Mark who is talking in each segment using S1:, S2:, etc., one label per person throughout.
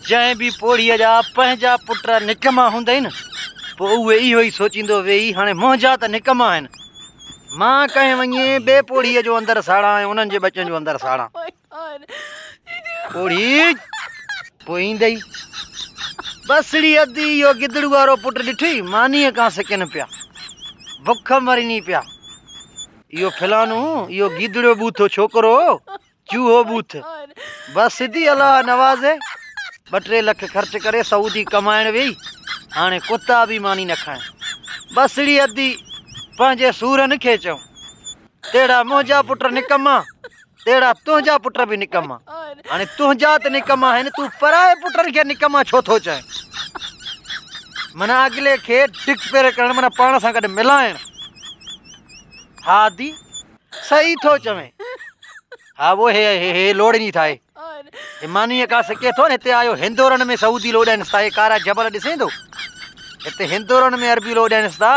S1: जंहिं बि पोड़ीअ जा पंहिंजा पुट निकमा हूंदा आहिनि पोइ उहे इहो ई सोचींदो वेही हाणे मुंहिंजा त निकमा आहिनि मां कंहिं वञे ॿिए पोड़ीअ जो अंदरि साड़ां ऐं उन्हनि जे बचनि जो अंदरि साड़ां पोड़ी पोइ ईंदई बसड़ी अधी इहो गिदड़ू वारो पुटु ॾिठी मानीअ खां सिकनि पिया बुख मरीनी पिया इहो फिलानू इहो गिदड़ो बूथो छोकिरो चूहो बूथ बस सिधी अलाह नवाज़े 2-3 लख ख़र्च करे सऊदी कमाइण वेही हाणे कुता बि मानी न खाइनि बसड़ी अधी पंहिंजे सूरनि खे चऊं तहिड़ा मुंहिंजा पुट निकमा तहिड़ा तुंहिंजा पुट बि निकमा हाणे तुंहिंजा त निकमा आहिनि तूं पराए पुटनि खे निकमा छो थो चए माना अॻिले खे टिक्स पेर करणु माना पाण सां गॾु मिलाइणु हा दी सही थो चवे हा वो हे लोड़नी था हे मानीअ का सिके थो न हिते आयो हिंदोरनि में सऊदी लोॾाइनिसि था हे कारा जबल ॾिसे थो हिते हिंदोरनि में अरबी लोॾाइनिसि था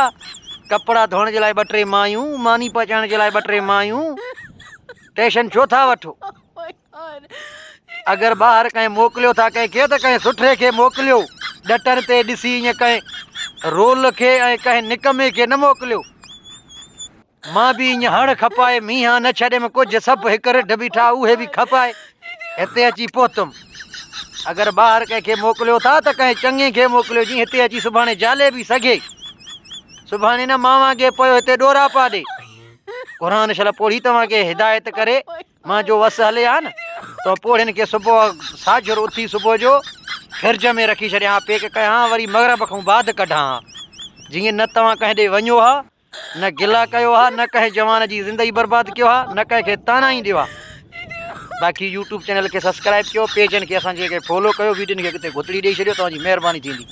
S1: कपिड़ा धोइण जे लाइ 2-3 मायूं मानी पचाइण जे लाइ 2-3 मायूं टेंशन छो था वठो अगरि ॿाहिरि कंहिं मोकिलियो था कंहिंखे त कंहिं सुठे खे मोकिलियो ॾटनि ते ॾिसी ईअं कंहिं रोल खे ऐं कंहिं निकमे खे न मोकिलियो मां बि ईअं हण खपाए मींहं न छॾे में कुझु सभु हिकु रिढ बीठा उहे बि खपाए हिते अची पहुतुमि अगरि ॿाहिरि कंहिंखे मोकिलियो था त कंहिं चङे खे मोकिलियो जीअं हिते अची सुभाणे जाले बि सघे सुभाणे न मां खे पियो हिते ॾोरा पा ॾे क़ुर शल पोड़ी तव्हांखे हिदायत करे मां जो वस हले हा न त पोड़ियुनि खे सुबुह साझर उथी सुबुह जो फ्रिज में रखी छॾियां हा पैक कयां वरी मगरब खां बाद कढां जीअं न तव्हां कंहिं ॾे वञो हा न गिला कयो हा न कंहिं जवान जी ज़िंदगी बर्बाद कयो हा न कंहिंखे ताना ई ॾियो हा बाक़ी यूट्यूब चैनल खे सब्सक्राइब कयो पेजनि खे असांजे फॉलो कयो वीडियोनि खे किथे गुतड़ी ॾेई छॾियो तव्हांजी महिरबानी थींदी